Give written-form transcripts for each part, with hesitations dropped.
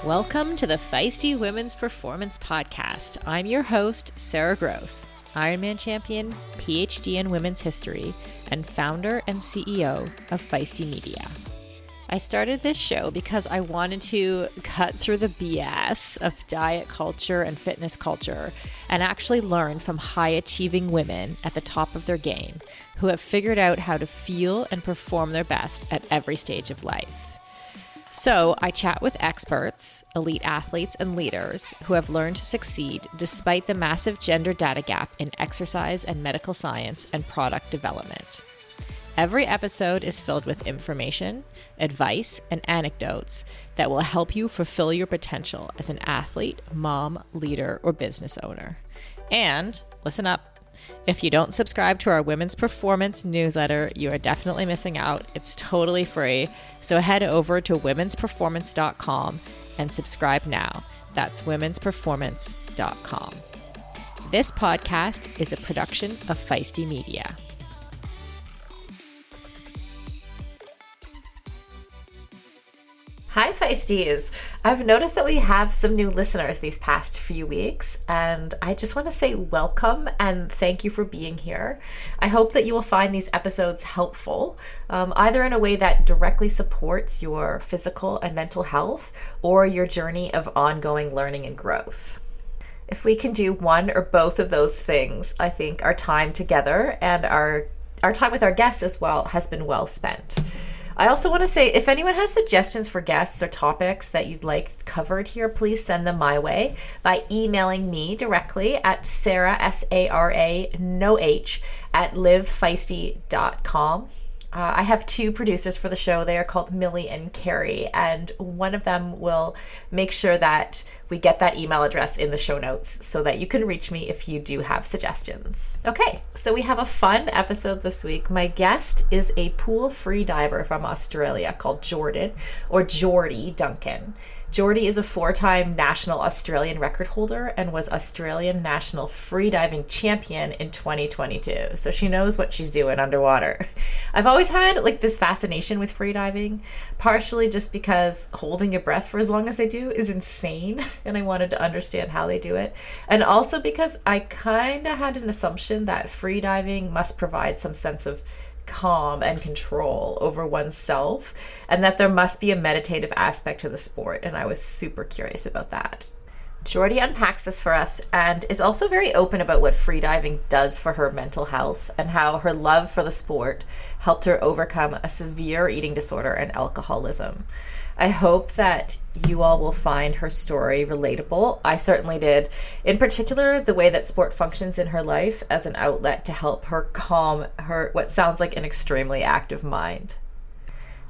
Welcome to the Feisty Women's Performance Podcast. I'm your host, Sara Gross, Ironman champion, PhD in women's history, and founder and CEO of Feisty Media. I started this show because I wanted to cut through the BS of diet culture and fitness culture and actually learn from high-achieving women at the top of their game who have figured out how to feel and perform their best at every stage of life. So I chat with experts, elite athletes, and leaders who have learned to succeed despite the massive gender data gap in exercise and medical science and product development. Every episode is filled with information, advice, and anecdotes that will help you fulfill your potential as an athlete, mom, leader, or business owner. And listen up. If you don't subscribe to our Women's Performance newsletter, you are definitely missing out. It's totally free. So head over to womensperformance.com and subscribe now. That's womensperformance.com. This podcast is a production of Feisty Media. Hi, Feisties. I've noticed that we have some new listeners these past few weeks, and I just want to say welcome and thank you for being here. I hope that you will find these episodes helpful, either in a way that directly supports your physical and mental health or your journey of ongoing learning and growth. If we can do one or both of those things, I think our time together and our time with our guests as well has been well spent. I also want to say, if anyone has suggestions for guests or topics that you'd like covered here, please send them my way by emailing me directly at Sara, S-A-R-A, no H, at livefeisty.com. I have two producers for the show. They are called Millie and Carrie, and one of them will make sure that we get that email address in the show notes so that you can reach me if you do have suggestions. Okay, so we have a fun episode this week. My guest is a pool freediver from Australia called Jordy Duncan. Jordy is a 4-time national Australian record holder and was Australian national freediving champion in 2022. So she knows what she's doing underwater. I've always had this fascination with freediving, partially just because holding your breath for as long as they do is insane, and I wanted to understand how they do it. And also because I kind of had an assumption that freediving must provide some sense of calm and control over oneself, and that there must be a meditative aspect to the sport, and I was super curious about that. Jordy unpacks this for us and is also very open about what freediving does for her mental health and how her love for the sport helped her overcome a severe eating disorder and alcoholism. I hope that you all will find her story relatable. I certainly did. In particular, the way that sport functions in her life as an outlet to help her calm her what sounds like an extremely active mind.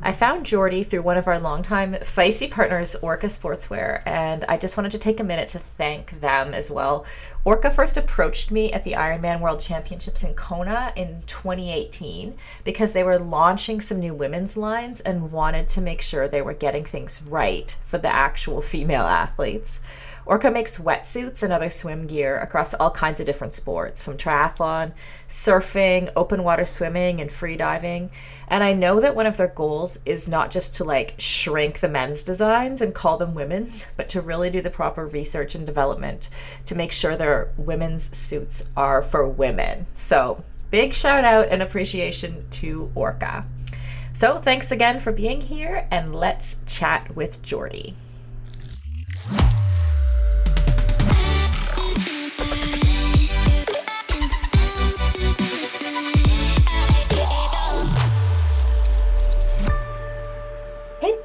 I found Jordy through one of our longtime Feisty partners, Orca Sportswear, and I just wanted to take a minute to thank them as well. Orca first approached me at the Ironman World Championships in Kona in 2018 because they were launching some new women's lines and wanted to make sure they were getting things right for the actual female athletes. Orca makes wetsuits and other swim gear across all kinds of different sports, from triathlon, surfing, open water swimming, and freediving. And I know that one of their goals is not just to shrink the men's designs and call them women's, but to really do the proper research and development to make sure their women's suits are for women. So big shout out and appreciation to Orca. So thanks again for being here, and let's chat with Jordy.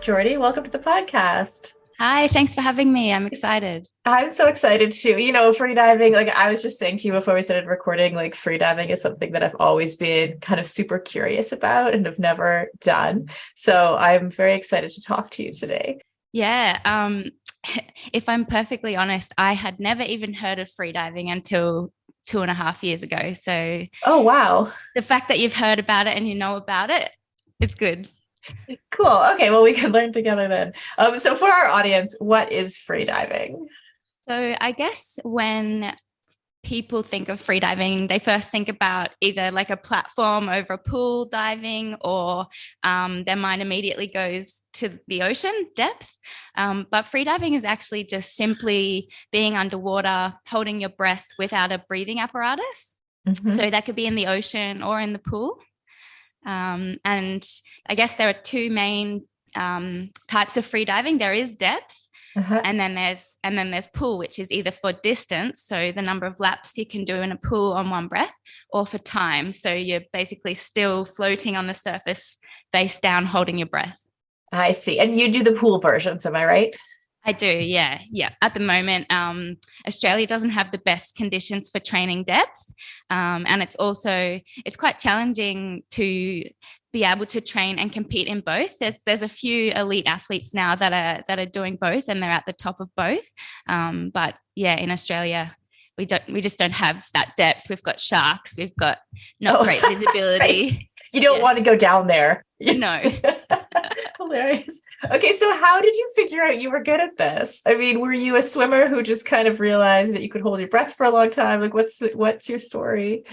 Jordy, welcome to the podcast. Hi, thanks for having me. I'm excited. I'm so excited too. Freediving, I was just saying to you before we started recording, freediving is something that I've always been kind of super curious about and have never done. So I'm very excited to talk to you today. Yeah. If I'm perfectly honest, I had never even heard of freediving until 2.5 years ago. So, oh, wow. The fact that you've heard about it and you know about it, it's good. Cool. Okay. Well, we can learn together then. So for our audience, what is freediving? So I guess when people think of freediving, they first think about either like a platform over a pool diving, or their mind immediately goes to the ocean depth. But freediving is actually just simply being underwater, holding your breath without a breathing apparatus. Mm-hmm. So that could be in the ocean or in the pool. And I guess there are two main types of freediving. There is depth. Uh-huh. And then there's pool, which is either for distance, so the number of laps you can do in a pool on one breath, or for time, so you're basically still floating on the surface, face down, holding your breath. I see. And you do the pool versions, am I right? I do, yeah. At the moment, Australia doesn't have the best conditions for training depth, and it's quite challenging to be able to train and compete in both. There's a few elite athletes now that are doing both, and they're at the top of both. But yeah, in Australia, we just don't have that depth. We've got sharks. We've got not great visibility. You don't want to go down there. No. Hilarious. Okay, so how did you figure out you were good at this? I mean, were you a swimmer who just kind of realized that you could hold your breath for a long time? Like, what's your story?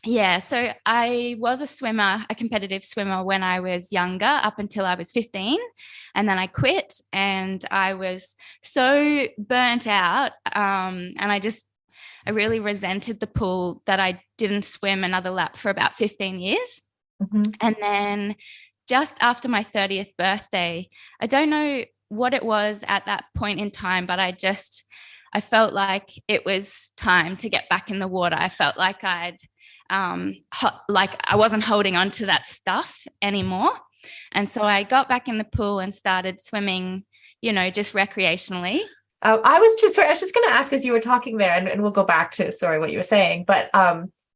Yeah, so I was a competitive swimmer when I was younger, up until I was 15. And then I quit, and I was so burnt out. And I really resented the pool that I didn't swim another lap for about 15 years. Mm-hmm. And then just after my 30th birthday, I don't know what it was at that point in time, but I felt like it was time to get back in the water. I felt like I wasn't holding on to that stuff anymore. And so I got back in the pool and started swimming, just recreationally. I was just going to ask, as you were talking there, and we'll go back to, what you were saying, but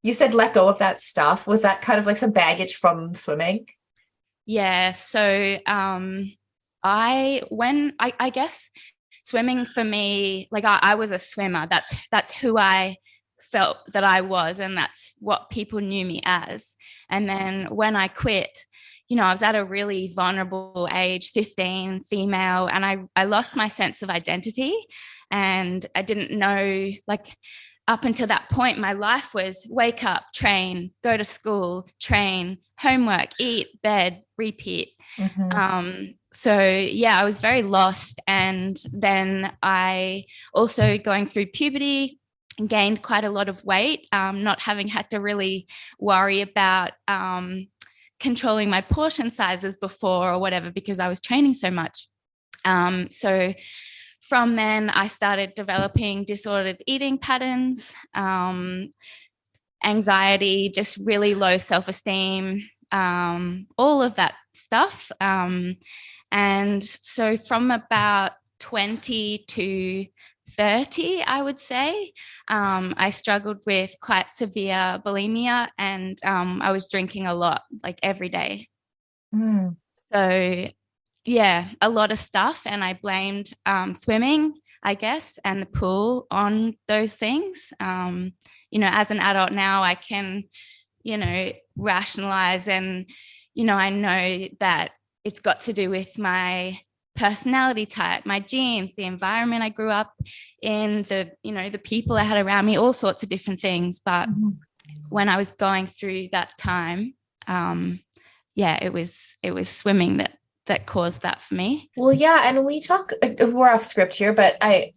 you said let go of that stuff. Was that kind of like some baggage from swimming? Yeah. So I guess swimming for me, like I was a swimmer. That's who I felt that I was, and that's what people knew me as. And then when I quit, I was at a really vulnerable age, 15, female, and I lost my sense of identity. And I didn't know, like, up until that point, my life was wake up, train, go to school, train, homework, eat, bed, repeat. Mm-hmm. So yeah, I was very lost. And then I also, going through puberty, gained quite a lot of weight, not having had to really worry about controlling my portion sizes before or whatever, because I was training so much. So from then I started developing disordered eating patterns, anxiety, just really low self-esteem, all of that stuff. And so from about 20 to 30, I would say, I struggled with quite severe bulimia, and I was drinking a lot, like every day. Mm. So yeah, a lot of stuff. And I blamed swimming, I guess, and the pool on those things. As an adult now, I can, rationalize, and, I know that it's got to do with my personality type, my genes, the environment I grew up in, the people I had around me, all sorts of different things. But when I was going through that time, it was swimming that caused that for me. Well, yeah, and we're off script here, but I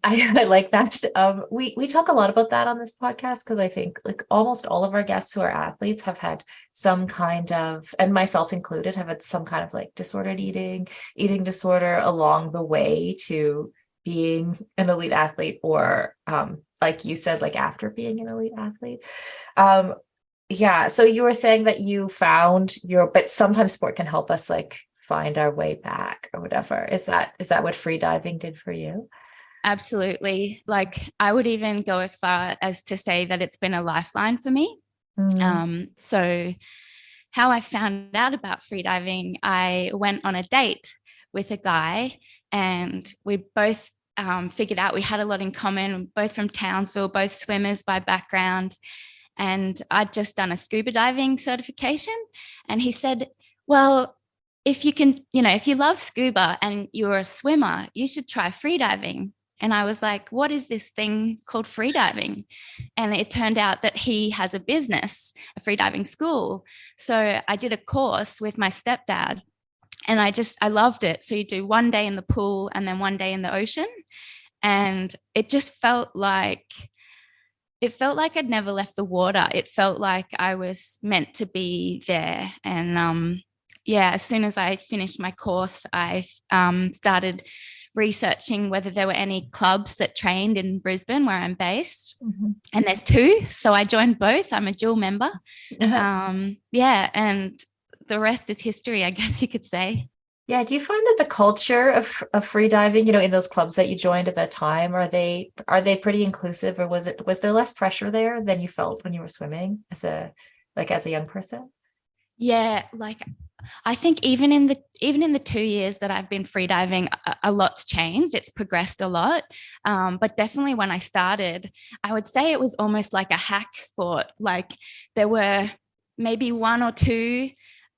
like that. We talk a lot about that on this podcast, because I think like almost all of our guests who are athletes have had some kind of, and myself included, have had some kind of like disordered eating disorder along the way to being an elite athlete, or like you said, like after being an elite athlete. Yeah, so you were saying that you found but sometimes sport can help us like find our way back or whatever. Is that what freediving did for you? Absolutely. Like, I would even go as far as to say that it's been a lifeline for me. So how I found out about freediving, I went on a date with a guy, and we both figured out we had a lot in common, both from Townsville, both swimmers by background. And I'd just done a scuba diving certification. And he said, well, if you can, if you love scuba and you're a swimmer, you should try freediving. And I was like, what is this thing called freediving? And it turned out that he has a business, a freediving school. So I did a course with my stepdad, and I loved it. So you do one day in the pool and then one day in the ocean. And it just felt like I'd never left the water. It felt like I was meant to be there. And as soon as I finished my course, I started researching whether there were any clubs that trained in Brisbane, where I'm based. And there's 2. So I joined both. I'm a dual member. And the rest is history, I guess you could say. Yeah. Do you find that the culture of freediving, in those clubs that you joined at that time, are they pretty inclusive, or was there less pressure there than you felt when you were swimming as a young person? Yeah, like I think even in the 2 years that I've been freediving, a lot's changed. It's progressed a lot. But definitely when I started, I would say it was almost like a hack sport. Like there were maybe 1 or 2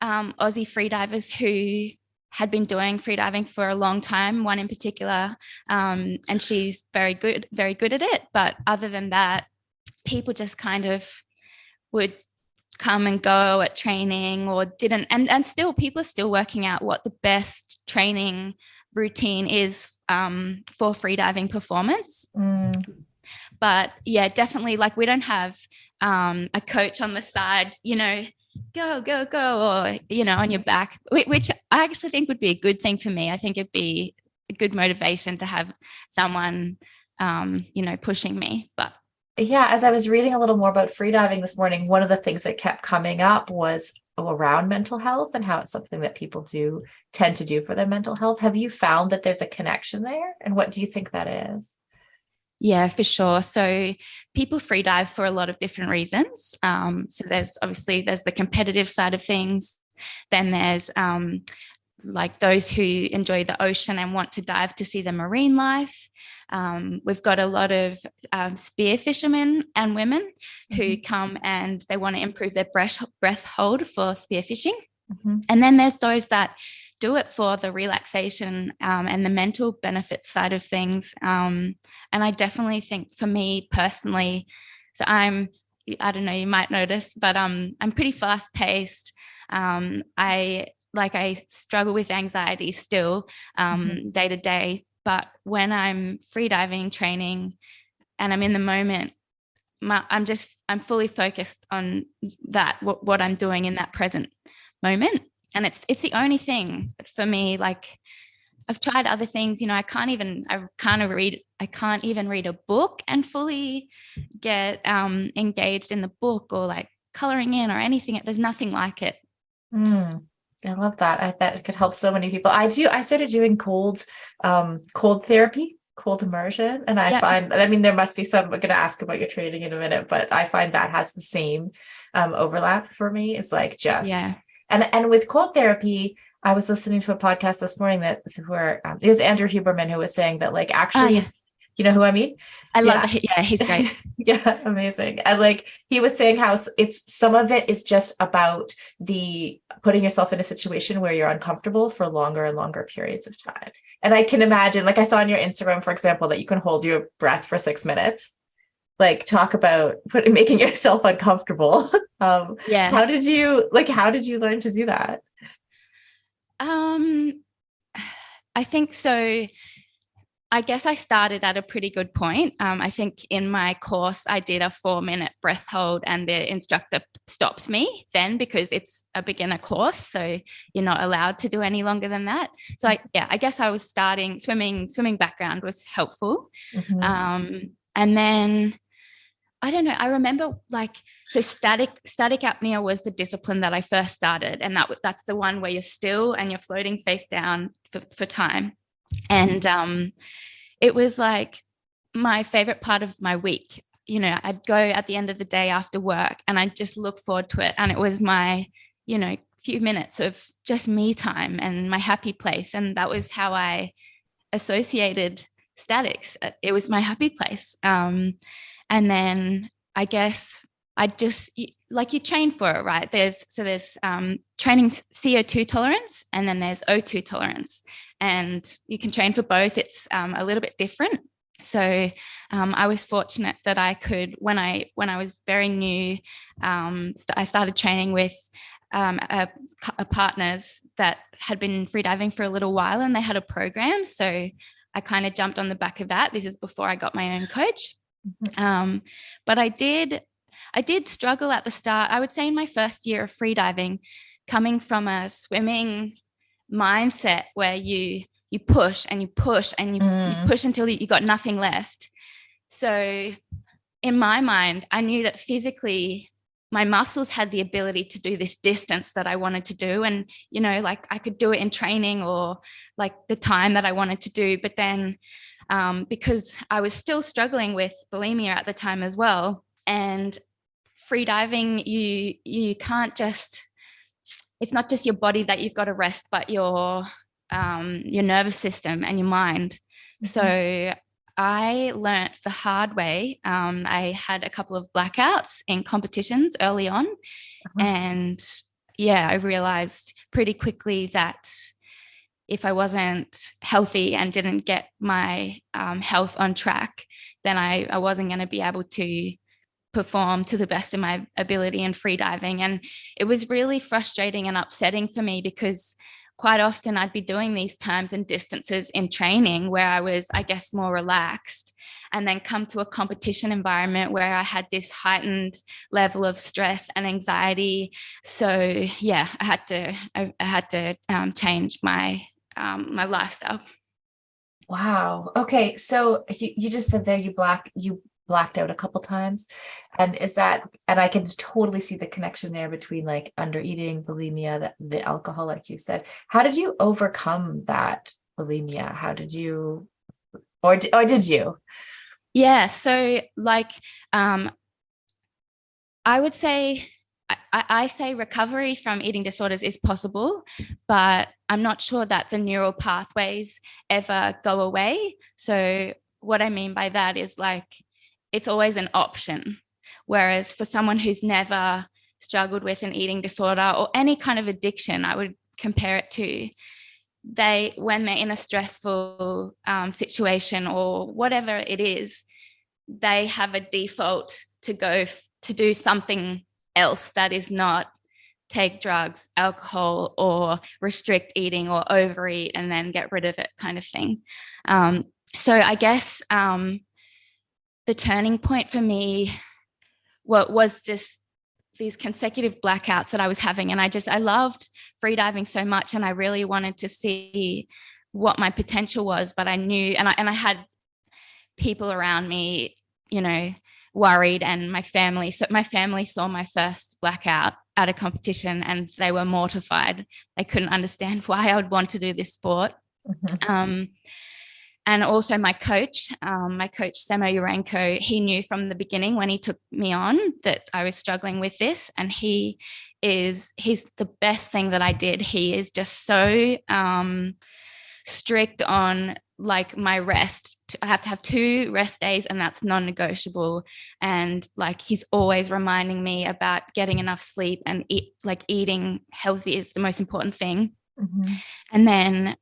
Aussie freedivers who had been doing freediving for a long time, one in particular, and she's very good at it. But other than that, people just kind of would come and go at training or didn't. And still, people are still working out what the best training routine is for freediving performance. But yeah, definitely, like we don't have a coach on the side, go, or, on your back, which I actually think would be a good thing for me. I think it'd be a good motivation to have someone, pushing me. But yeah, as I was reading a little more about freediving this morning, one of the things that kept coming up was around mental health and how it's something that people tend to do for their mental health. Have you found that there's a connection there? And what do you think that is? Yeah, for sure. So people freedive for a lot of different reasons. So there's the competitive side of things. Then there's like those who enjoy the ocean and want to dive to see the marine life. We've got a lot of spear fishermen and women who come and they want to improve their breath hold for spear fishing. And then there's those that do it for the relaxation and the mental benefits side of things. And I definitely think for me personally, so I don't know, you might notice, but I'm pretty fast paced. I struggle with anxiety still day to day, but when I'm freediving training and I'm in the moment, I'm fully focused on that, what I'm doing in that present moment. And it's the only thing for me. Like I've tried other things, I can't even read a book and fully get engaged in the book or like coloring in or anything. There's nothing like it. I love that. I bet it could help so many people. I started doing cold therapy, cold immersion. And I find, there must be some, I'm going to ask about your training in a minute, but I find that has the same overlap for me. It's like and with cold therapy, I was listening to a podcast this morning where it was Andrew Huberman who was saying that like, actually it's, you know who I mean? I love that. Yeah, he's great. Yeah, amazing. And like he was saying how some of it is just about the putting yourself in a situation where you're uncomfortable for longer and longer periods of time. And I can imagine, like I saw on your Instagram, for example, that you can hold your breath for 6 minutes. Like talk about making yourself uncomfortable. How did you learn to do that? I think so. I guess I started at a pretty good point. I think in my course, I did a 4-minute breath hold and the instructor stopped me then because it's a beginner course. So you're not allowed to do any longer than that. So I guess I was starting swimming background was helpful. And then I don't know. I remember so static apnea was the discipline that I first started. And that's the one where you're still and you're floating face down for time. And it was like my favorite part of my week. I'd go at the end of the day after work and I'd just look forward to it. And it was my, few minutes of just me time and my happy place. And that was how I associated statics. It was my happy place. And then I guess I just you train for it, right? There's training CO2 tolerance and then there's O2 tolerance, and you can train for both. It's a little bit different. So I was fortunate that I could, when I was very new, I started training with a partners that had been freediving for a little while, and they had a program. So I kind of jumped on the back of that. This is before I got my own coach. But I did struggle at the start. I would say in my first year of freediving, coming from a swimming mindset where you push and you push and you push until you got nothing left. So in my mind, I knew that physically my muscles had the ability to do this distance that I wanted to do. And, you know, like I could do it in training or like the time that I wanted to do. But then because I was still struggling with bulimia at the time as well. And freediving, you can't just, it's not just your body that you've got to rest, but your nervous system and your mind. So I learnt the hard way. I had a couple of blackouts in competitions early on. And yeah, I realized pretty quickly that if I wasn't healthy and didn't get my health on track, then I wasn't going to be able to perform to the best of my ability in freediving. And it was really frustrating and upsetting for me because quite often I'd be doing these times and distances in training where I was, I guess, more relaxed, and then come to a competition environment where I had this heightened level of stress and anxiety. So yeah, I had to change my my lifestyle. Wow. Okay. So you just said there you blacked out a couple times. And is that, and I can totally see the connection there between like under eating, bulimia, the alcohol, like you said. How did you overcome that bulimia? How did you, or did you? Yeah. So like I would say I say recovery from eating disorders is possible, but I'm not sure that the neural pathways ever go away. So what I mean by that is like it's always an option. Whereas for someone who's never struggled with an eating disorder or any kind of addiction, I would compare it to when they're in a stressful situation or whatever it is, they have a default to go to do something else that is not take drugs, alcohol, or restrict eating or overeat and then get rid of it kind of thing. So I guess the turning point for me was these consecutive blackouts that I was having. And I loved freediving so much, and I really wanted to see what my potential was, but I knew, and I had people around me, you know, worried, and my family. So my family saw my first blackout at a competition and they were mortified. They couldn't understand why I would want to do this sport. And also my coach, Samo Urenko, he knew from the beginning when he took me on that I was struggling with this. And he's the best thing that I did. He is just so strict on like my rest. I have to have 2 rest days and that's non-negotiable. And like he's always reminding me about getting enough sleep and eating healthy is the most important thing. And then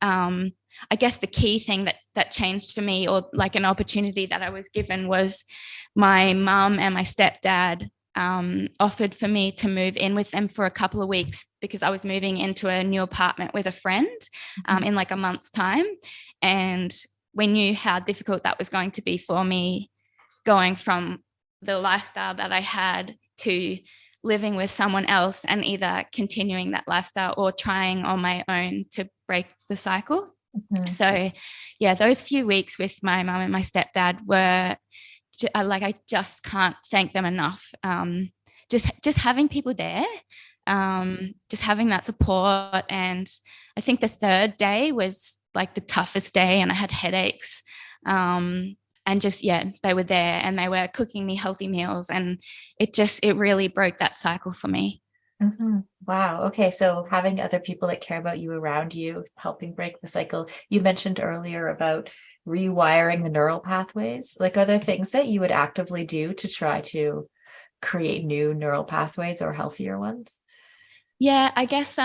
I guess the key thing that changed for me, or like an opportunity that I was given, was my mum and my stepdad offered for me to move in with them for a couple of weeks because I was moving into a new apartment with a friend in like a month's time. And we knew how difficult that was going to be for me, going from the lifestyle that I had to living with someone else and either continuing that lifestyle or trying on my own to break the cycle. So yeah, those few weeks with my mum and my stepdad were like, I just can't thank them enough. Just having people there, just having that support. And I think the 3rd day was like the toughest day, and I had headaches. And just, yeah, they were there and they were cooking me healthy meals, and it really broke that cycle for me. Wow. Okay. So having other people that care about you around you, helping break the cycle. You mentioned earlier about rewiring the neural pathways. Like, are there things that you would actively do to try to create new neural pathways or healthier ones? Yeah, I guess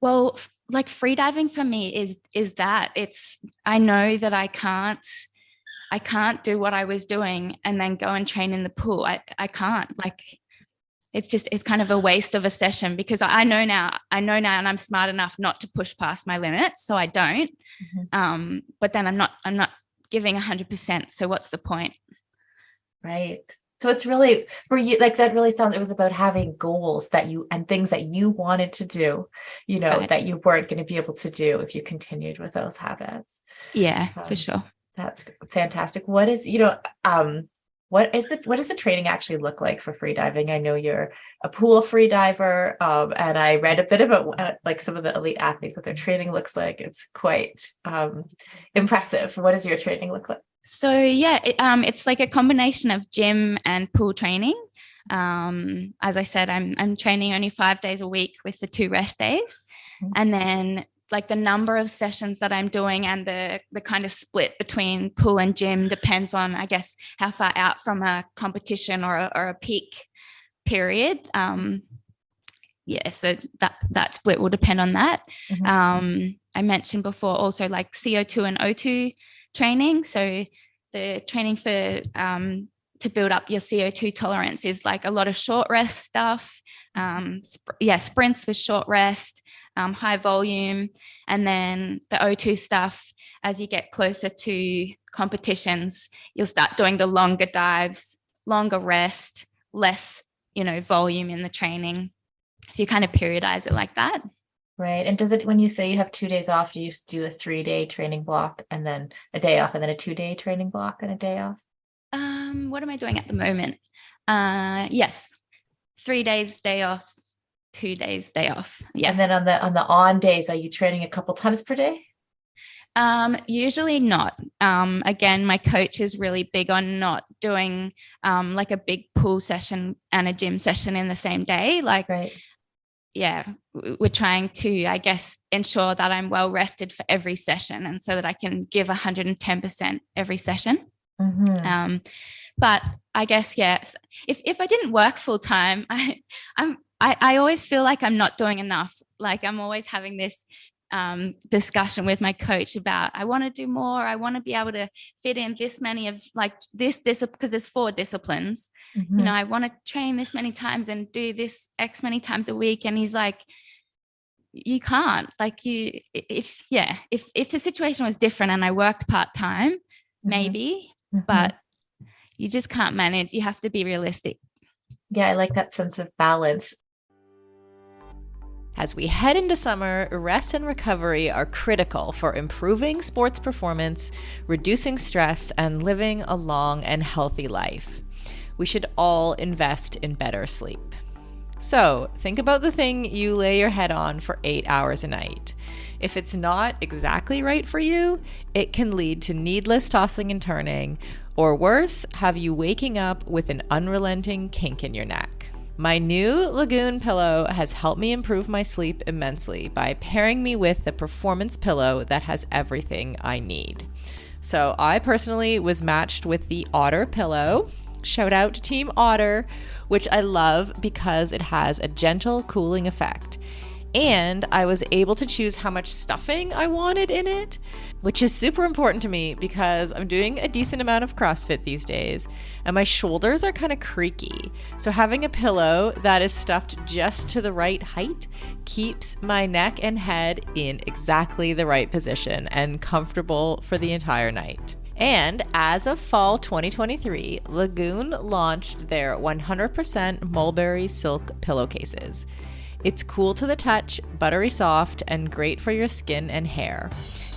well, like freediving for me is that I know that I can't I can't do what I was doing and then go and train in the pool. I can't. Like, it's kind of a waste of a session, because I know now and I'm smart enough not to push past my limits, so I don't. But then I'm not giving 100%, so what's the point? Right. So it's really for you, like that really sounds, it was about having goals that you, and things that you wanted to do, Right. that you weren't going to be able to do if you continued with those habits. Yeah, for sure. That's fantastic. What is, what does the training actually look like for freediving? I know you're a pool free diver, and I read a bit about like some of the elite athletes, what their training looks like. It's quite impressive. What does your training look like? So yeah, it's like a combination of gym and pool training. As I said, I'm training only 5 days a week with the 2 rest days, and then like the number of sessions that I'm doing and the kind of split between pool and gym depends on, I guess, how far out from a competition or a peak period. So that split will depend on that. I mentioned before also like CO2 and O2 training. So the training for to build up your CO2 tolerance is like a lot of short rest stuff. Sprints with short rest, high volume, and then the O2 stuff. As you get closer to competitions, you'll start doing the longer dives, longer rest, less, volume in the training. So you kind of periodize it like that. Right. And does it, when you say you have 2 days off, do you do a 3-day training block and then a day off, and then a 2-day training block and a day off? What am I doing at the moment? Yes. 3 days day off, 2 days day off. Yeah. And then on the on days, are you training a couple times per day? Usually not. Again, my coach is really big on not doing like a big pool session and a gym session in the same day. Like, right. Yeah, we're trying to, I guess, ensure that I'm well rested for every session, and so that I can give 110% every session. But I guess, yes, if I didn't work full time, I always feel like I'm not doing enough. Like, I'm always having this discussion with my coach about, I want to do more. I want to be able to fit in this many of like this because there's 4 disciplines. I want to train this many times and do this X many times a week. And he's like, you can't. Like, if the situation was different and I worked part-time, maybe, but you just can't manage. You have to be realistic. Yeah, I like that sense of balance. As we head into summer, rest and recovery are critical for improving sports performance, reducing stress, and living a long and healthy life. We should all invest in better sleep. So, think about the thing you lay your head on for 8 hours a night. If it's not exactly right for you, it can lead to needless tossing and turning, or worse, have you waking up with an unrelenting kink in your neck. My new Lagoon pillow has helped me improve my sleep immensely by pairing me with the performance pillow that has everything I need. So I personally was matched with the Otter pillow. Shout out to Team Otter, which I love because it has a gentle cooling effect. And I was able to choose how much stuffing I wanted in it, which is super important to me because I'm doing a decent amount of CrossFit these days and my shoulders are kind of creaky. So having a pillow that is stuffed just to the right height keeps my neck and head in exactly the right position and comfortable for the entire night. And as of fall 2023, Lagoon launched their 100% mulberry silk pillowcases. It's cool to the touch, buttery soft, and great for your skin and hair.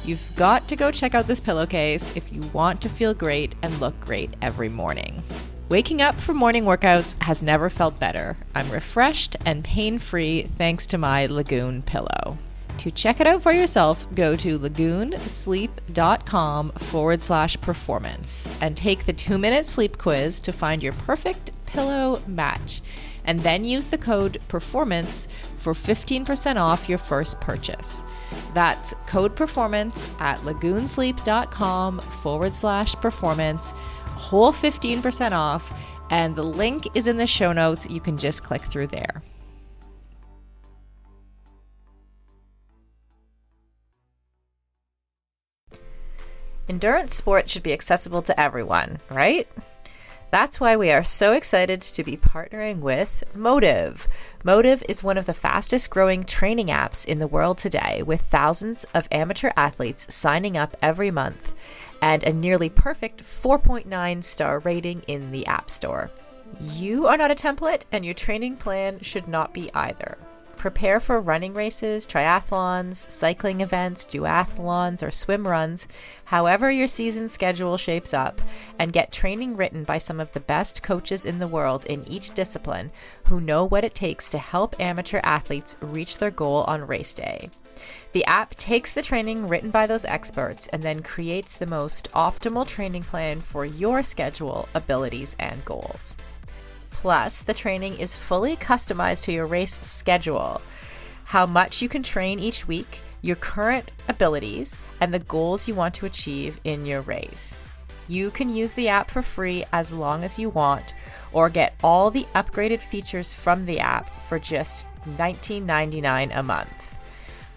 You've got to go check out this pillowcase if you want to feel great and look great every morning. Waking up for morning workouts has never felt better. I'm refreshed and pain-free thanks to my Lagoon pillow. To check it out for yourself, go to lagoonsleep.com/performance and take the 2-minute sleep quiz to find your perfect pillow match. And then use the code PERFORMANCE for 15% off your first purchase. That's code PERFORMANCE at lagoonsleep.com/performance, whole 15% off, and the link is in the show notes. You can just click through there. Endurance sports should be accessible to everyone, right? That's why we are so excited to be partnering with Motive. Motive is one of the fastest growing training apps in the world today, with thousands of amateur athletes signing up every month and a nearly perfect 4.9 star rating in the App Store. You are not a template, and your training plan should not be either. Prepare for running races, triathlons, cycling events, duathlons, or swim runs, however your season schedule shapes up, and get training written by some of the best coaches in the world in each discipline who know what it takes to help amateur athletes reach their goal on race day. The app takes the training written by those experts and then creates the most optimal training plan for your schedule, abilities, and goals. Plus, the training is fully customized to your race schedule, how much you can train each week, your current abilities, and the goals you want to achieve in your race. You can use the app for free as long as you want, or get all the upgraded features from the app for just $19.99 a month.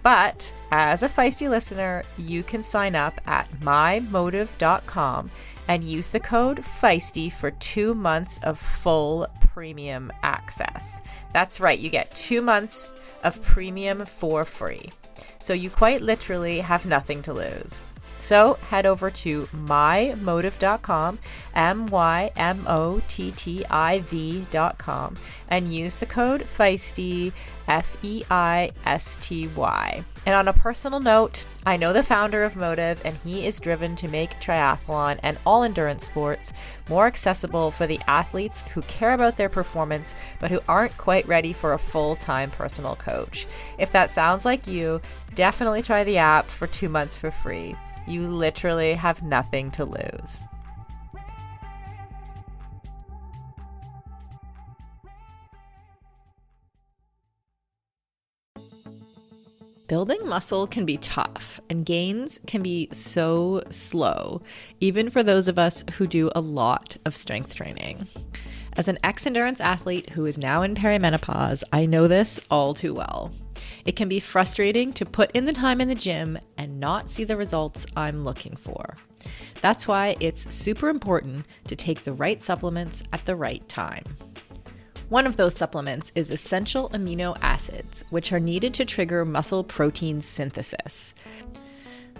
But as a Feisty listener, you can sign up at mymotive.com and use the code Feisty for 2 months of full premium access. That's right, you get 2 months of premium for free. So you quite literally have nothing to lose. So head over to mymotive.com, mymotiv.com, and use the code Feisty, Feisty. And on a personal note, I know the founder of Motive, and he is driven to make triathlon and all endurance sports more accessible for the athletes who care about their performance, but who aren't quite ready for a full-time personal coach. If that sounds like you, definitely try the app for 2 months for free. You literally have nothing to lose. Building muscle can be tough, and gains can be so slow, even for those of us who do a lot of strength training. As an ex-endurance athlete who is now in perimenopause, I know this all too well. It can be frustrating to put in the time in the gym and not see the results I'm looking for. That's why it's super important to take the right supplements at the right time. One of those supplements is essential amino acids, which are needed to trigger muscle protein synthesis.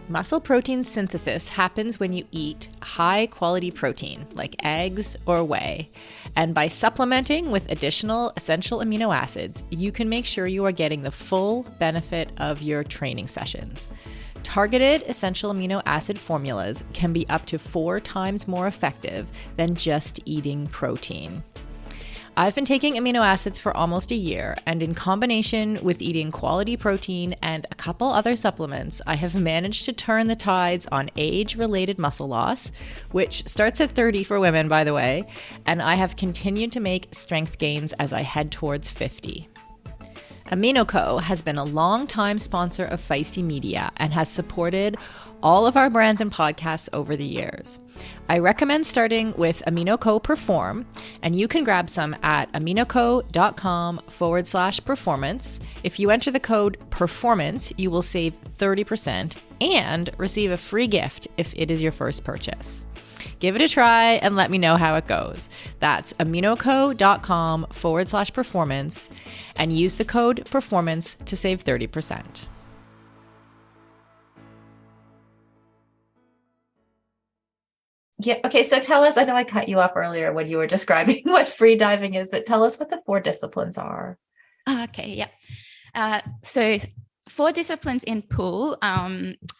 Muscle protein synthesis happens when you eat high-quality protein, like eggs or whey. And by supplementing with additional essential amino acids, you can make sure you are getting the full benefit of your training sessions. Targeted essential amino acid formulas can be up to 4 times more effective than just eating protein. I've been taking amino acids for almost a year, and in combination with eating quality protein and a couple other supplements, I have managed to turn the tides on age-related muscle loss, which starts at 30 for women, by the way, and I have continued to make strength gains as I head towards 50. AminoCo has been a long-time sponsor of Feisty Media and has supported all of our brands and podcasts over the years. I recommend starting with AminoCo Perform, and you can grab some at aminoco.com/performance. If you enter the code PERFORMANCE, you will save 30% and receive a free gift if it is your first purchase. Give it a try and let me know how it goes. That's aminoco.com/performance and use the code PERFORMANCE to save 30%. Yeah. Okay. So tell us, I know I cut you off earlier when you were describing what freediving is, but tell us what the 4 disciplines are. Okay. Yeah. So 4 disciplines in pool,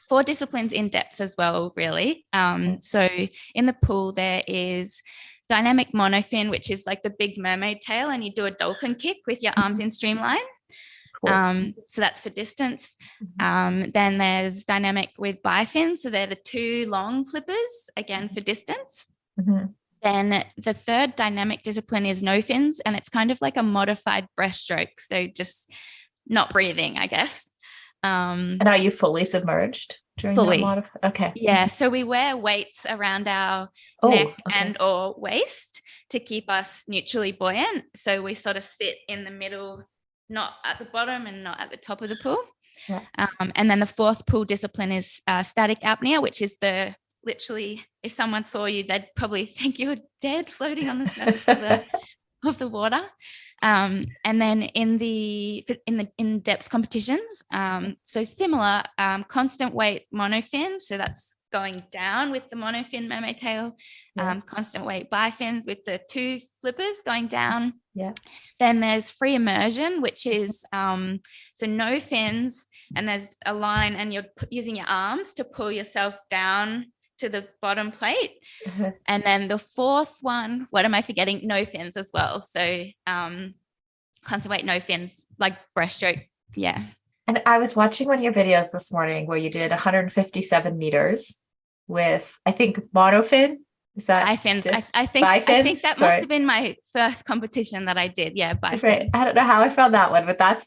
4 disciplines in depth as well, really. So in the pool, there is dynamic monofin, which is like the big mermaid tail, and you do a dolphin kick with your arms in streamline. Cool. So that's for distance. Then there's dynamic with bifin. So they're the 2 long flippers, again, for distance. Then the third dynamic discipline is no fins, and it's kind of like a modified breaststroke. So just not breathing, I guess. And are you fully submerged during that modified? Okay. Yeah. So we wear weights around our neck and or waist to keep us neutrally buoyant. So we sort of sit in the middle, not at the bottom and not at the top of the pool. Yeah. And then the 4th pool discipline is static apnea, which is the literally, if someone saw you, they'd probably think you were dead floating on the surface of the water. And then in depth competitions, so similar, constant weight monofin, so that's going down with the monofin mermaid tail, constant weight bifins with the 2 flippers going down. Yeah. Then there's free immersion, which is so no fins, and there's a line, and you're using your arms to pull yourself down to the bottom plate. And then the 4th one, what am I forgetting? No fins as well. So constant weight, no fins, like breaststroke. Yeah. And I was watching one of your videos this morning where you did 157 meters with, I think, monofin. Is that bifins? I think that must have been my first competition that I did. Yeah, bifins. Right. I don't know how I found that one, but that's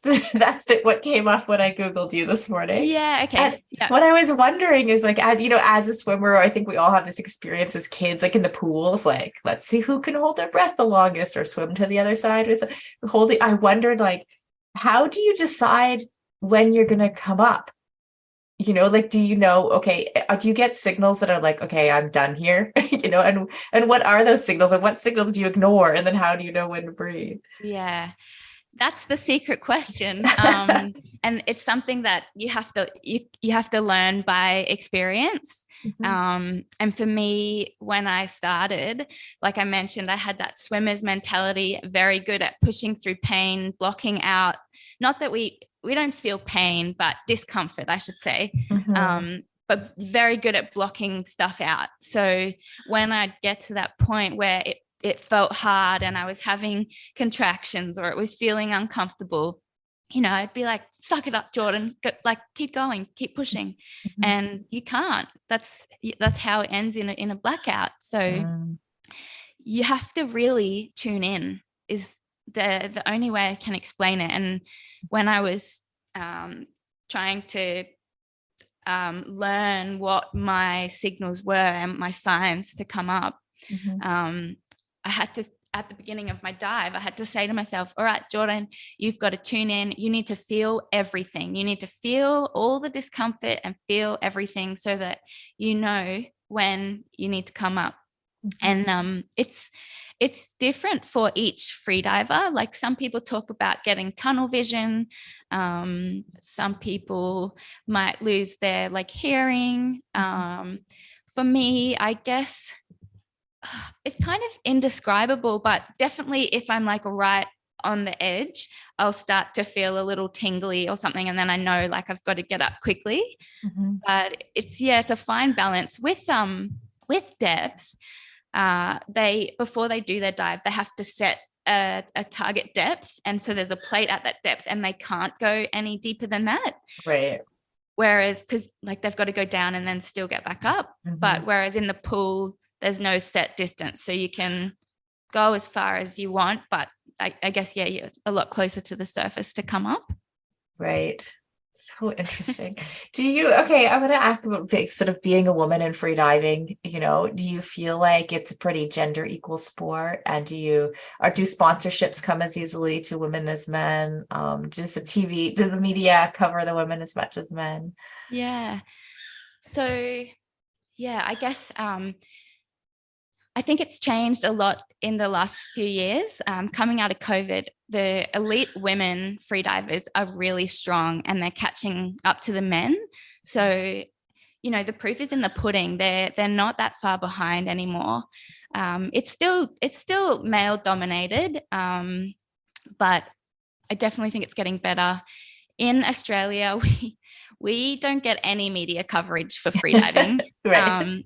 what came up when I Googled you this morning. Yeah. Okay. And what I was wondering is, like, as you know, as a swimmer, I think we all have this experience as kids, like in the pool of like, let's see who can hold their breath the longest or swim to the other side with holding. I wondered, like, how do you decide when you're going to come up? You know, like, do you know, okay, do you get signals that are like, okay, I'm done here, you know, and what are those signals, and what signals do you ignore? And then how do you know when to breathe? Yeah, that's the secret question. And it's something that you have to learn by experience. Mm-hmm. And for me, when I started, like I mentioned, I had that swimmer's mentality, very good at pushing through pain, blocking out, not that we don't feel pain, but discomfort, I should say. Mm-hmm. But very good at blocking stuff out. So when I'd get to that point where it felt hard and I was having contractions or it was feeling uncomfortable, you know, I'd be like, suck it up, Jordan, keep going, keep pushing. Mm-hmm. And you can't. That's how it ends in a blackout. So you have to really tune in, is the only way I can explain it. And when I was trying to learn what my signals were and my signs to come up, I had to, at the beginning of my dive, I had to say to myself, all right, Jordan, you've got to tune in. You need to feel everything. You need to feel all the discomfort and feel everything so that you know when you need to come up. And it's different for each freediver. Like, some people talk about getting tunnel vision. Some people might lose their like hearing. For me, I guess it's kind of indescribable, but definitely if I'm like right on the edge, I'll start to feel a little tingly or something, and then I know like I've got to get up quickly. But it's a fine balance with depth. Before they do their dive, they have to set a target depth, and so there's a plate at that depth and they can't go any deeper than that. Right. Whereas, because like they've got to go down and then still get back up. But whereas in the pool, there's no set distance, so you can go as far as you want, but I guess you're a lot closer to the surface to come up. Right. So interesting. I want to ask about sort of being a woman in freediving. You know, do you feel like it's a pretty gender equal sport? And do sponsorships come as easily to women as men? Does the media cover the women as much as men? Yeah. So, yeah, I guess I think it's changed a lot in the last few years. Coming out of COVID, the elite women freedivers are really strong and they're catching up to the men. So, you know, the proof is in the pudding. They're not that far behind anymore. It's still male dominated, but I definitely think it's getting better. In Australia, we don't get any media coverage for freediving. Right.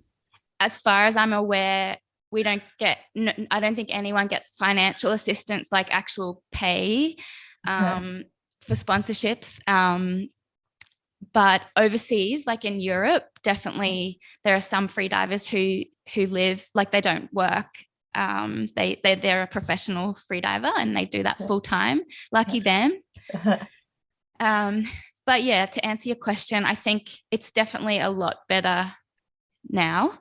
As far as I'm aware, we don't get, I don't think anyone gets financial assistance, like actual pay for sponsorships. But overseas, like in Europe, definitely there are some freedivers who live, like they don't work. They're a professional freediver and they do that full time. Lucky them. But yeah, to answer your question, I think it's definitely a lot better now.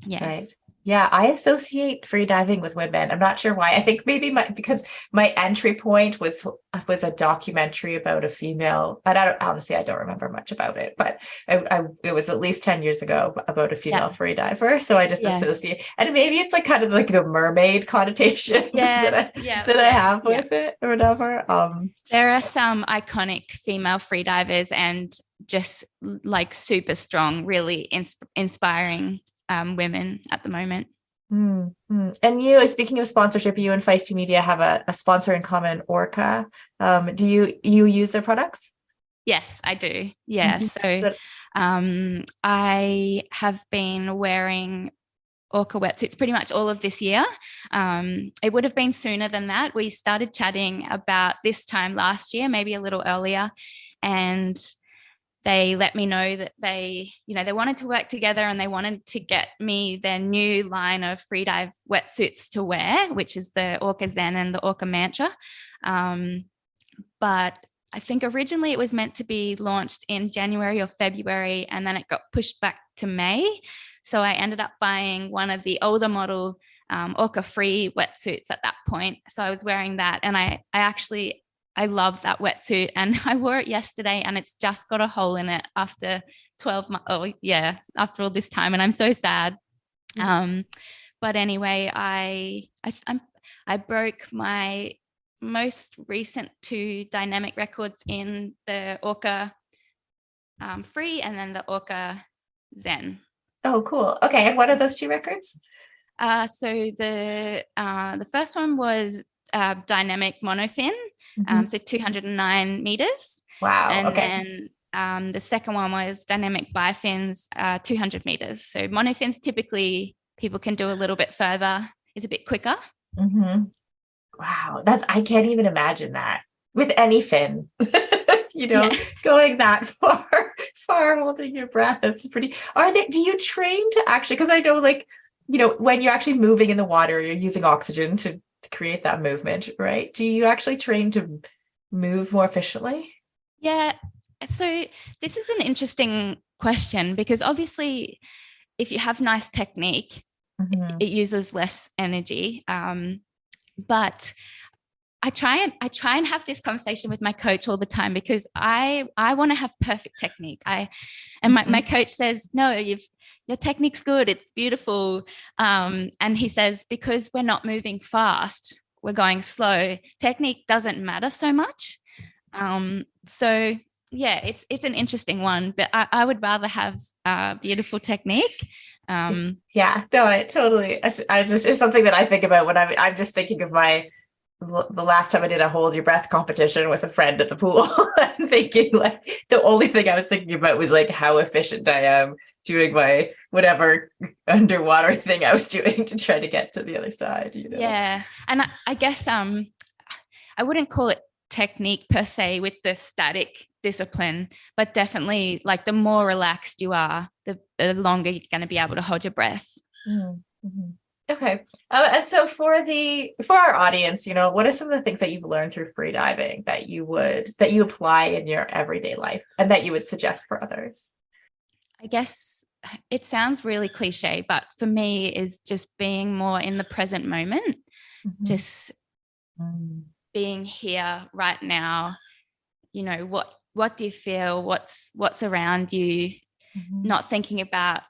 Yeah. Right. Yeah, I associate freediving with women. I'm not sure why. I think maybe because my entry point was a documentary about a female, and I don't remember much about it, but it was at least 10 years ago about a female Yeah. freediver. So I just Yeah. associate, and maybe it's like kind of like the mermaid connotation Yeah. that I have Yeah. with it or whatever. There are some iconic female freedivers and just like super strong, really inspiring women at the moment. And you, speaking of sponsorship, you and Feisty Media have a sponsor in common, Orca. Do you use their products? Yes, I do. Yeah. So Good. I have been wearing Orca wetsuits pretty much all of this year. It would have been sooner than that. We started chatting about this time last year, maybe a little earlier, and they let me know that they wanted to work together and they wanted to get me their new line of freedive wetsuits to wear, which is the Orca Zen and the Orca Mantra. But I think originally it was meant to be launched in January or February, and then it got pushed back to May. So I ended up buying one of the older model Orca free wetsuits at that point. So I was wearing that, and I love that wetsuit, and I wore it yesterday and it's just got a hole in it after 12 months. Oh yeah, after all this time. And I'm so sad. But anyway, I broke my most recent 2 dynamic records in the Orca free and then the Orca Zen. Oh, cool. Okay. And what are those 2 records? So the first one was dynamic monofin, so 209 meters. Wow. And Okay. then the second one was dynamic bifins, 200 meters. So monofins typically people can do a little bit further, it's a bit quicker. Wow, I can't even imagine that with any fin. Yeah. Going that far holding your breath. That's pretty. Do you train to actually, because I know like, when you're actually moving in the water, you're using oxygen to create that movement, right? Do you actually train to move more efficiently? Yeah. So this is an interesting question because obviously if you have nice technique, it uses less energy. But I try and have this conversation with my coach all the time because I want to have perfect technique. My coach says, no, your technique's good, it's beautiful. And he says, because we're not moving fast, we're going slow, technique doesn't matter so much. So yeah, it's an interesting one, but I would rather have beautiful technique. Yeah, no, it's something that I think about when I'm just thinking of the last time I did a hold your breath competition with a friend at the pool. I'm thinking like the only thing I was thinking about was like how efficient I am doing my whatever underwater thing I was doing to try to get to the other side. Yeah, and I guess I wouldn't call it technique per se with the static discipline, but definitely like the more relaxed you are, the longer you're going to be able to hold your breath. Okay. And so for our audience, what are some of the things that you've learned through freediving that you apply in your everyday life and that you would suggest for others? I guess it sounds really cliche, but for me is just being more in the present moment, just being here right now. What do you feel? What's around you? Not thinking about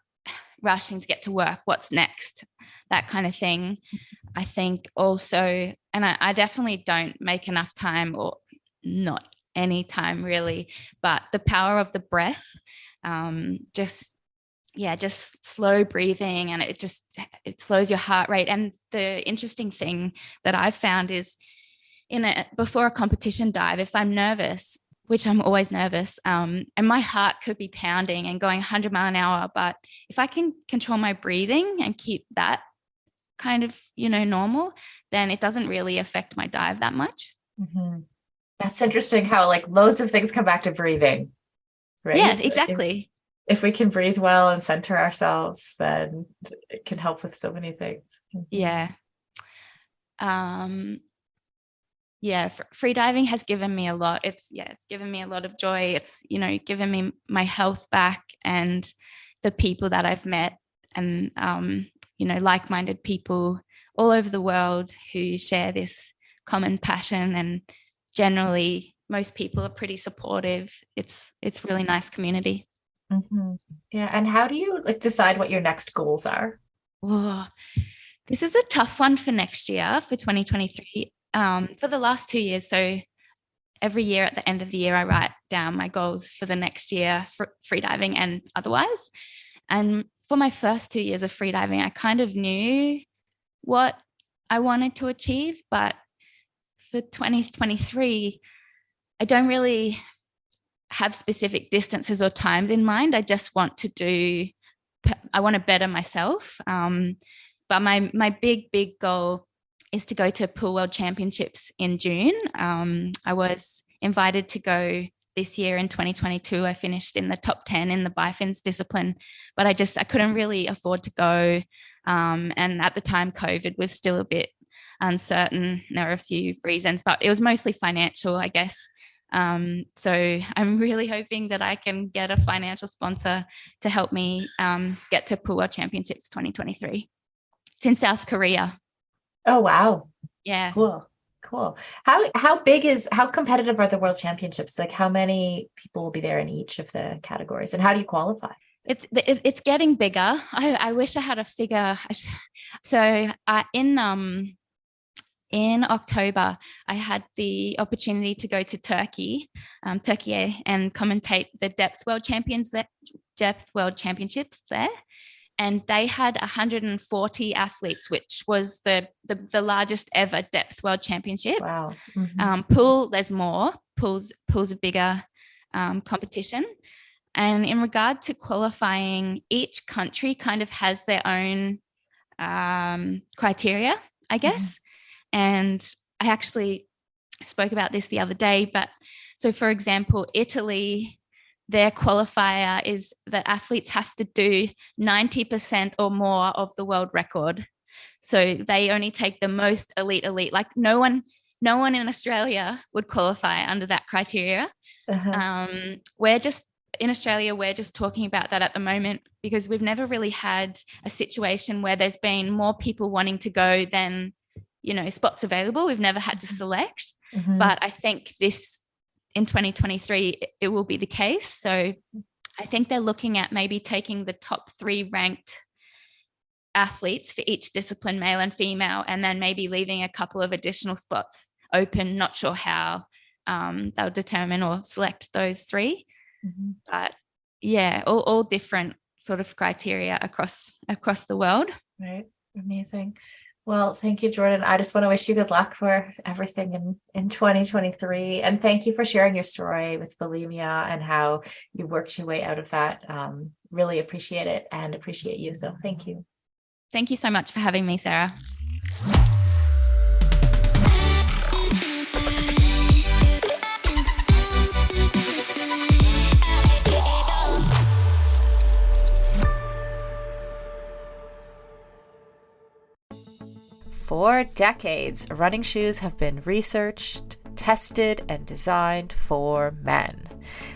rushing to get to work, what's next, that kind of thing. I think also, and I definitely don't make enough time, or not any time really, but the power of the breath, just slow breathing, and it slows your heart rate. And the interesting thing that I've found is before a competition dive, if I'm nervous, which I'm always nervous, and my heart could be pounding and going 100 miles an hour, but if I can control my breathing and keep that kind of normal, then it doesn't really affect my dive that much. That's interesting how like loads of things come back to breathing, right? Yes, exactly. If we can breathe well and center ourselves, then it can help with so many things. Yeah. Freediving has given me a lot. It's given me a lot of joy. It's, given me my health back and the people that I've met. And like-minded people all over the world who share this common passion, and generally most people are pretty supportive. It's really nice community. Mm-hmm. Yeah. And how do you decide what your next goals are? Oh, this is a tough one for next year, for 2023. For the last 2 years, so every year at the end of the year, I write down my goals for the next year for freediving and otherwise. And for my first 2 years of freediving, I kind of knew what I wanted to achieve, but for 2023, I don't really have specific distances or times in mind. I just want to better myself. But my big goal is to go to Pool World Championships in June. I was invited to go this year in 2022. I finished in the top 10 in the bifins discipline, but I couldn't really afford to go. And at the time, COVID was still a bit uncertain. There were a few reasons, but it was mostly financial, I guess. So I'm really hoping that I can get a financial sponsor to help me get to Pool World Championships 2023. It's in South Korea. Oh, wow. Yeah. Cool. How competitive are the World Championships? Like, how many people will be there in each of the categories, and how do you qualify? It's getting bigger. I wish I had a figure. So in October, I had the opportunity to go to Turkey, and commentate the Depth World Championships there. And they had 140 athletes, which was the largest ever Depth World Championship. Wow. Mm-hmm. Pool, there's more. Pool's a bigger competition. And in regard to qualifying, each country kind of has their own criteria, I guess. Mm-hmm. And I actually spoke about this the other day. But so, for example, Italy, their qualifier is that athletes have to do 90% or more of the world record. So they only take the most elite. Like no one in Australia would qualify under that criteria. Uh-huh. In Australia, we're just talking about that at the moment because we've never really had a situation where there's been more people wanting to go than, spots available. We've never had to select. Mm-hmm. But I think in 2023, it will be the case. So I think they're looking at maybe taking the top 3 ranked athletes for each discipline, male and female, and then maybe leaving a couple of additional spots open. Not sure how they'll determine or select those 3. Mm-hmm. But yeah, all different sort of criteria across the world. Right. Amazing. Well, thank you, Jordan. I just want to wish you good luck for everything in 2023. And thank you for sharing your story with bulimia and how you worked your way out of that. Really appreciate it and appreciate you. So thank you. Thank you so much for having me, Sara. For decades, running shoes have been researched, tested, and designed for men.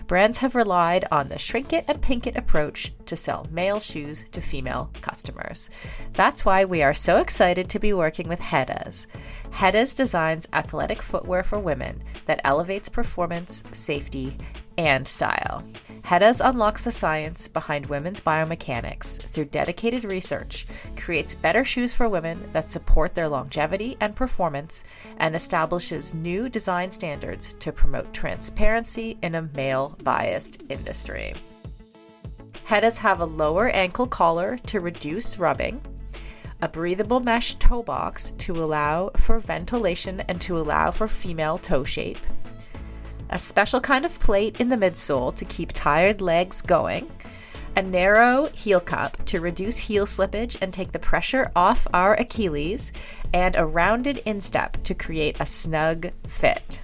Brands have relied on the shrink it and pink it approach to sell male shoes to female customers. That's why we are so excited to be working with Hedas. Hedas designs athletic footwear for women that elevates performance, safety, and style. Hedas unlocks the science behind women's biomechanics through dedicated research, creates better shoes for women that support their longevity and performance, and establishes new design standards to promote transparency in a male-biased industry. Hedas have a lower ankle collar to reduce rubbing, a breathable mesh toe box to allow for ventilation and to allow for female toe shape, a special kind of plate in the midsole to keep tired legs going, a narrow heel cup to reduce heel slippage and take the pressure off our Achilles, and a rounded instep to create a snug fit.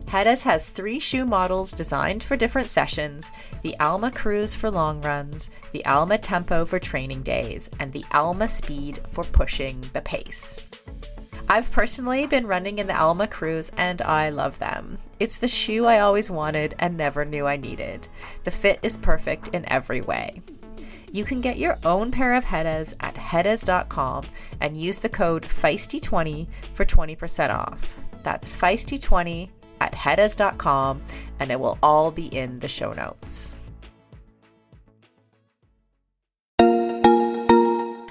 Hedas has 3 shoe models designed for different sessions: the Alma Cruise for long runs, the Alma Tempo for training days, and the Alma Speed for pushing the pace. I've personally been running in the Alma Cruise and I love them. It's the shoe I always wanted and never knew I needed. The fit is perfect in every way. You can get your own pair of Hedas at heades.com and use the code Feisty20 for 20% off. That's Feisty20 at heades.com, and it will all be in the show notes.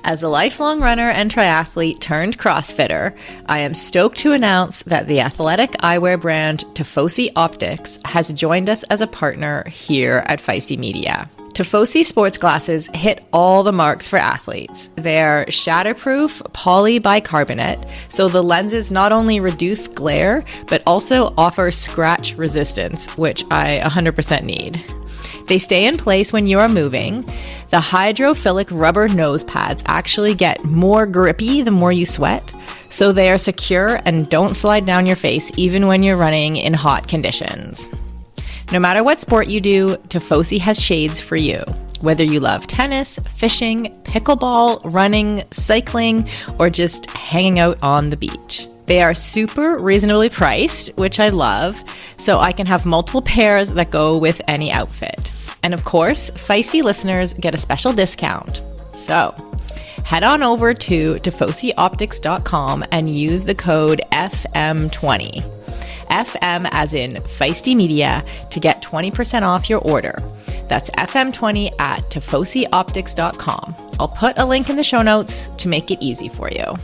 As a lifelong runner and triathlete turned CrossFitter, I am stoked to announce that the athletic eyewear brand Tifosi Optics has joined us as a partner here at Feisty Media. Tifosi sports glasses hit all the marks for athletes. They're shatterproof polybicarbonate, so the lenses not only reduce glare, but also offer scratch resistance, which I 100% need. They stay in place when you are moving. The hydrophilic rubber nose pads actually get more grippy the more you sweat, so they are secure and don't slide down your face even when you're running in hot conditions. No matter what sport you do, Tifosi has shades for you. Whether you love tennis, fishing, pickleball, running, cycling, or just hanging out on the beach. They are super reasonably priced, which I love, so I can have multiple pairs that go with any outfit. And of course, Feisty listeners get a special discount. So head on over to tifosioptics.com and use the code FM20. FM as in Feisty Media to get 20% off your order. That's FM20 at tifosioptics.com. I'll put a link in the show notes to make it easy for you.